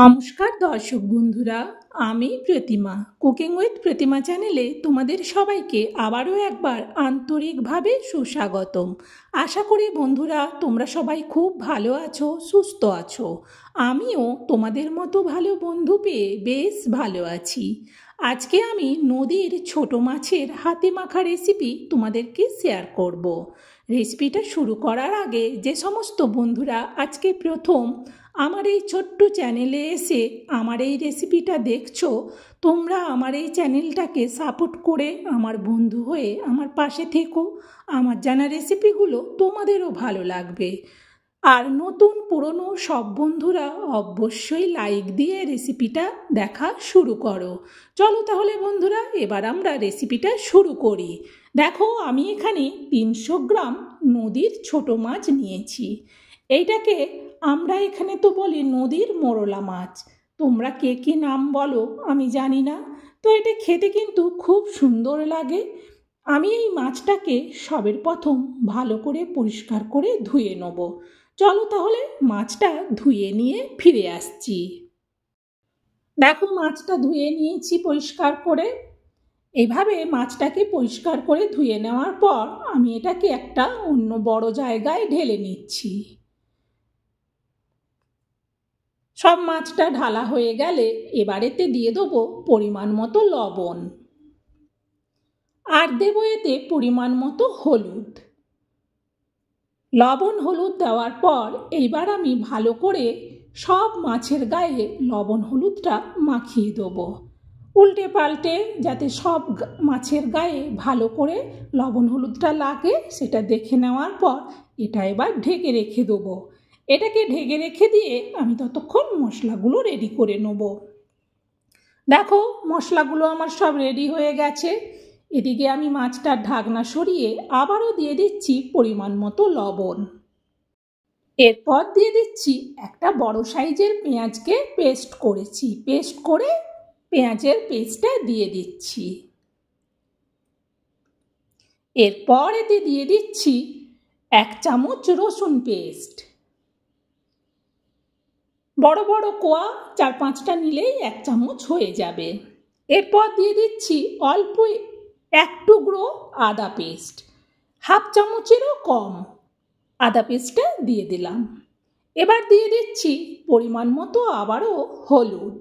নমস্কার দর্শক বন্ধুরা, আমি প্রতিমা কুকিং উইথ প্রতিমা চ্যানেলে তোমাদের সবাইকে আবারও একবার আন্তরিকভাবে সুস্বাগতম। আশা করি বন্ধুরা তোমরা সবাই খুব ভালো আছো, সুস্থ আছো। আমিও তোমাদের মতো ভালো বন্ধু পেয়ে বেশ ভালো আছি। আজকে আমি নদীর ছোট মাছের হাতে মাখা রেসিপি তোমাদেরকে শেয়ার করব। রেসিপিটা শুরু করার আগে যে সমস্ত বন্ধুরা আজকে প্রথম আমার এই ছোট্ট চ্যানেলে এসে আমার এই রেসিপিটা দেখছো, তোমরা আমার এই চ্যানেলটাকে সাপোর্ট করে আমার বন্ধু হয়ে আমার পাশে থেকো। আমার জানা রেসিপিগুলো তোমাদেরও ভালো লাগবে। আর নতুন পুরনো সব বন্ধুরা অবশ্যই লাইক দিয়ে রেসিপিটা দেখা শুরু করো। চলো তাহলে বন্ধুরা, এবার আমরা রেসিপিটা শুরু করি। দেখো, আমি এখানে 300 গ্রাম নদীর ছোট মাছ নিয়েছি। এইটাকে আমরা এখানে তো বলি নদীর মোরলা মাছ, তোমরা কে কী নাম বলো আমি জানি না। তো এটা খেতে কিন্তু খুব সুন্দর লাগে। আমি এই মাছটাকে সবের প্রথম ভালো করে পরিষ্কার করে ধুয়ে নেব। চলো তাহলে মাছটা ধুয়ে নিয়ে ফিরে আসছি। দেখো, মাছটা ধুয়ে নিয়েছি পরিষ্কার করে। এইভাবে মাছটাকে পরিষ্কার করে ধুয়ে নেওয়ার পর আমি এটাকে একটা অন্য বড় জায়গায় ঢেলে নিচ্ছি। সব মাছটা ঢালা হয়ে গেলে এবারেতে দিয়ে দেবো পরিমাণ মতো লবণ, আর দেবো এতে পরিমাণ মতো হলুদ। লবণ হলুদ দেওয়ার পর এইবার আমি ভালো করে সব মাছের গায়ে লবণ হলুদটা মাখিয়ে দেবো, উল্টে পাল্টে, যাতে সব মাছের গায়ে ভালো করে লবণ হলুদটা লাগে সেটা দেখে নেওয়ার পর এটা এবার ঢেকে রেখে দেবো। এটাকে ঢেকে রেখে দিয়ে আমি ততক্ষণ মশলাগুলো রেডি করে নেব। দেখো, মশলাগুলো আমার সব রেডি হয়ে গেছে। এদিকে আমি মাছটার ঢাকনা সরিয়ে আবারও দিয়ে দিচ্ছি পরিমাণ মতো লবণ। এরপর দিয়ে দিচ্ছি একটা বড় সাইজের পেঁয়াজকে পেস্ট করেছি, পেস্ট করে পেঁয়াজের পেস্টটা দিয়ে দিচ্ছি। এরপর এতে দিয়ে দিচ্ছি 1 চামচ রসুন পেস্ট। বড় বড় কোয়া 4-5টা নিলেই 1 চামচ হয়ে যাবে। এরপর দিয়ে দিচ্ছি অল্প 1 টুকরো আদা পেস্ট, 1/2 চামচেরও কম আদা পেস্টটা দিয়ে দিলাম। এবার দিয়ে দিচ্ছি পরিমাণ মতো আবারও হলুদ,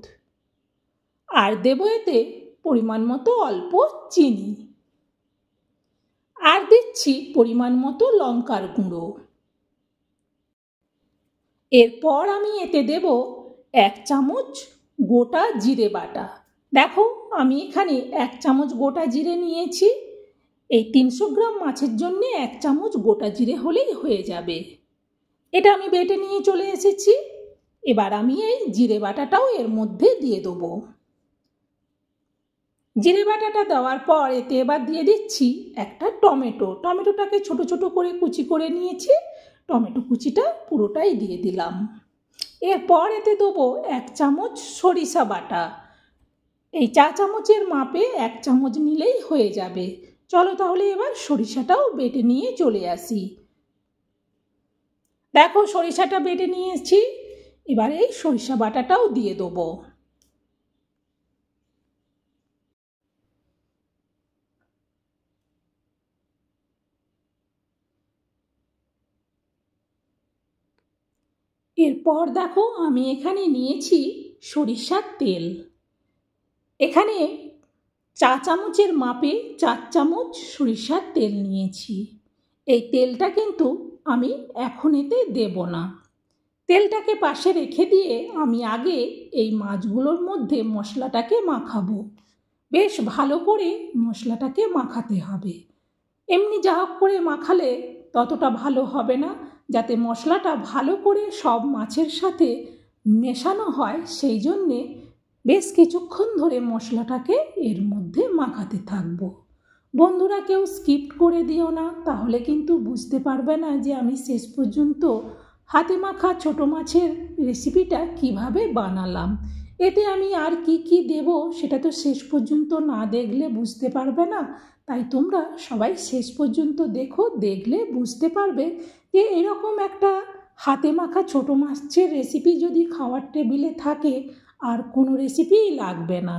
আর দেবো এতে পরিমাণ মতো অল্প চিনি, আর দিচ্ছি পরিমাণ মতো লঙ্কার গুঁড়ো। এরপর আমি এতে দেব 1 চামচ গোটা জিরে বাটা। দেখো, আমি এখানে 1 চামচ গোটা জিরে নিয়েছি। এই 300 গ্রাম মাছের জন্যে 1 চামচ গোটা জিরে হলেই হয়ে যাবে। এটা আমি বেটে নিয়ে চলে এসেছি। এবার আমি এই জিরে বাটাটাও এর মধ্যে দিয়ে দেবো। জিরে বাটাটা দেওয়ার পর এতে এবার দিয়ে দিচ্ছি একটা টমেটো। টমেটোটাকে ছোট ছোট করে কুচি করে নিয়েছি, টমেটো কুচিটা পুরোটাই দিয়ে দিলাম। এরপর এতে দেবো 1 চামচ সরিষা বাটা। এই 4 চামচের মাপে 1 চামচ নিলেই হয়ে যাবে। চলো তাহলে এবার সরিষাটাও বেটে নিয়ে চলে আসি। দেখো, সরিষাটা বেটে নিয়েছি। এবার এই সরিষা বাটাটাও দিয়ে দেবো। এরপর দেখো, আমি এখানে নিয়েছি সরিষার তেল। এখানে 4 চামচের মাপে 4 চামচ সরিষার তেল নিয়েছি। এই তেলটা কিন্তু আমি এখন এতে দেব না। তেলটাকে পাশে রেখে দিয়ে আমি আগে এই মাছগুলোর মধ্যে মশলাটাকে মাখাবো। বেশ ভালো করে মশলাটাকে মাখাতে হবে। এমনি যা হোক করে মাখালে ততটা ভালো হবে না। যাতে মশলাটা ভালো করে সব মাছের সাথে মেশানো হয়, সেই জন্যে বেশ কিছুক্ষণ ধরে মশলাটাকে এর মধ্যে মাখাতে থাকবো। বন্ধুরা, কেউ স্কিপ করে দিও না, তাহলে কিন্তু বুঝতে পারবে না যে আমি শেষ পর্যন্ত হাতে মাখা ছোট মাছের রেসিপিটা কিভাবে বানালাম। এতে আমি আর কি কি দেব সেটা তো শেষ পর্যন্ত না দেখলে বুঝতে পারবে না। তাই তোমরা সবাই শেষ পর্যন্ত দেখো, দেখলে বুঝতে পারবে যে এরকম একটা হাতে মাখা ছোটো মাছের রেসিপি যদি খাওয়ার টেবিলে থাকে আর কোনো রেসিপিই লাগবে না।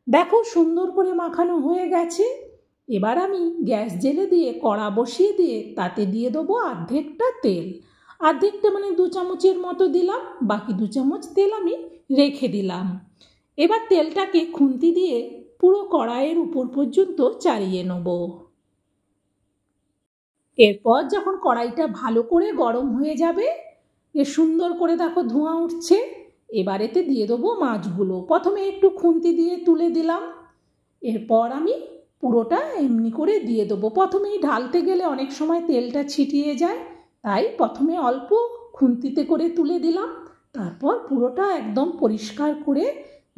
দেখো সুন্দর করে মাখানো হয়ে গেছে। এবার আমি গ্যাস জেলে দিয়ে কড়া বসিয়ে দিয়ে তাতে দিয়ে দেবো অর্ধেকটা তেল। অর্ধেকটা মানে 2 চামচের মতো দিলাম, বাকি 2 চামচ তেল আমি রেখে দিলাম। এবার তেলটাকে খুন্তি দিয়ে পুরো কড়াইয়ের উপর পর্যন্ত চাড়িয়ে নেব। এরপর যখন কড়াইটা ভালো করে গরম হয়ে যাবে, সুন্দর করে দেখো ধোঁয়া উঠছে, এবার এতে দিয়ে দেবো মাছগুলো। প্রথমে একটু খুন্তি দিয়ে তুলে দিলাম, এরপর আমি পুরোটা এমনি করে দিয়ে দেবো। প্রথমেই ঢালতে গেলে অনেক সময় তেলটা ছিটিয়ে যায়, তাই প্রথমে অল্প খুন্তিতে করে তুলে দিলাম, তারপর পুরোটা একদম পরিষ্কার করে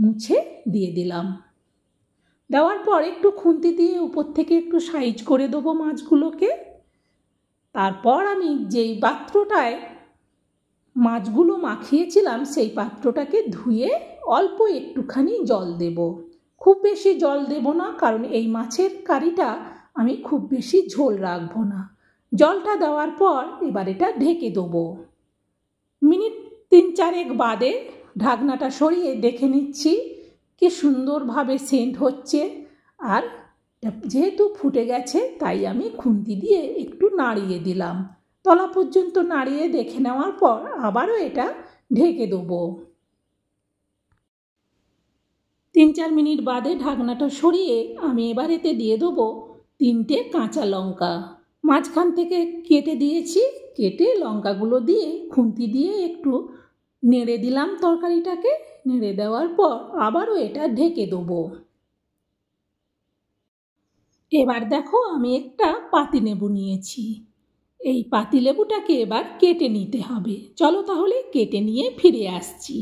মুছে দিয়ে দিলাম। দেওয়ার পর একটু খুন্তি দিয়ে উপর থেকে একটু সাইজ করে দেবো মাছগুলোকে। তারপর আমি যেই পাত্রটায় মাছগুলো মাখিয়েছিলাম সেই পাত্রটাকে ধুয়ে অল্প একটুখানি জল দেব। খুব বেশি জল দেব না, কারণ এই মাছের কারিটা আমি খুব বেশি ঝোল রাখবো না। জলটা দেওয়ার পর এবার এটা ঢেকে দেবো। মিনিট 3-4 বাদে ঢাকনাটা সরিয়ে দেখে নিচ্ছি কি সুন্দরভাবে সেন্ট হচ্ছে। আর যেহেতু ফুটে গেছে তাই আমি খুন্তি দিয়ে একটু নাড়িয়ে দিলাম। তলা পর্যন্ত নাড়িয়ে দেখে নেওয়ার পর আবারও এটা ঢেকে দেবো। 3-4 মিনিট বাদে ঢাকনাটা সরিয়ে আমি এবার এতে দিয়ে দেবো 3টে কাঁচা লঙ্কা। মাঝখান থেকে কেটে দিয়েছি, কেটে লঙ্কাগুলো দিয়ে খুন্তি দিয়ে একটু নেড়ে দিলাম তরকারিটাকে। নেড়ে দেওয়ার পর আবারও এটা ঢেকে দেবো। এবার দেখো আমি একটা পাতিলেবু নিয়েছি, এই পাতিলেবুটাকে এবার কেটে নিতে হবে। চলো তাহলে কেটে নিয়ে ফিরে আসছি।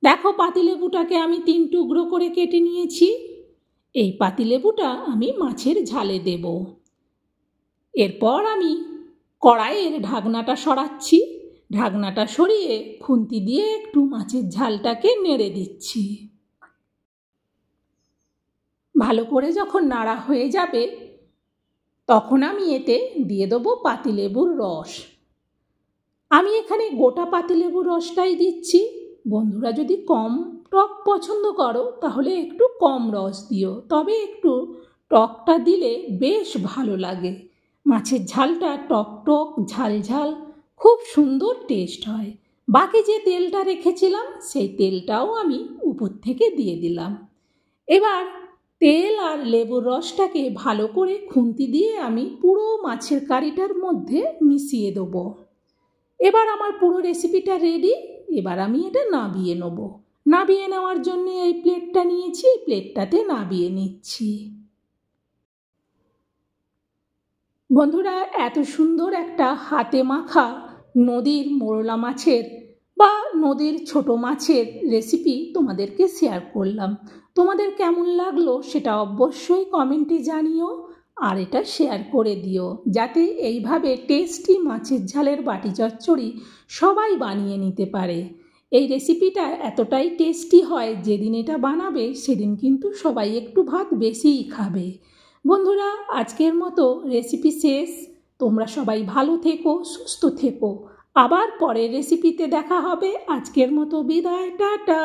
দেখো পাতিলেবুটাকে আমি 3 টুকরো করে কেটে নিয়েছি। এই পাতিলেবুটা আমি মাছের ঝালে দেব। এরপর আমি কড়াইয়ের ঢাকনাটা সরাচ্ছি, ঢাকনাটা সরিয়ে খুন্তি দিয়ে একটু মাছের ঝালটাকে নেড়ে দিচ্ছি। ভালো করে যখন নাড়া হয়ে যাবে তখন আমি এতে দিয়ে দেবো পাতিলেবুর রস। আমি এখানে গোটা পাতিলেবুর রসটাই দিচ্ছি। বন্ধুরা যদি কম টক পছন্দ করো তাহলে একটু কম রস দিও, তবে একটু টকটা দিলে বেশ ভালো লাগে। মাছের ঝালটা টক টক ঝাল ঝাল খুব সুন্দর টেস্ট হয়। বাকি যে তেলটা রেখেছিলাম সেই তেলটাও আমি উপর থেকে দিয়ে দিলাম। এবার তেল আর লেবুর রসটাকে ভালো করে খুন্তি দিয়ে আমি পুরো মাছের কারিটার মধ্যে মিশিয়ে দেবো। এবার আমার পুরো রেসিপিটা রেডি। এবার আমি এটা নাবিয়ে নেব। নাবিয়ে নেওয়ার জন্য এই প্লেটটা নিয়েছি, প্লেটটাতে নাবিয়ে নিচ্ছি। বন্ধুরা এত সুন্দর একটা হাতে মাখা নদীর মোরলা মাছের বা নদীর ছোট মাছের রেসিপি তোমাদেরকে শেয়ার করলাম। তোমাদের কেমন লাগলো সেটা অবশ্যই কমেন্টে জানিও, আর এটা শেয়ার করে দিও যাতে এইভাবে টেস্টি মাছের ঝালের বাটি চচ্চড়ি সবাই বানিয়ে নিতে পারে। এই রেসিপিটা এতটাই টেস্টি হয়, যেদিন এটা বানাবে সেদিন কিন্তু সবাই একটু ভাত বেশিই খাবে। বন্ধুরা আজকের মতো রেসিপি শেষ। তোমরা সবাই ভালো থেকো, সুস্থ থেকো। আবার পরের রেসিপিতে দেখা হবে। আজকের মতো বিদায়, টাটা।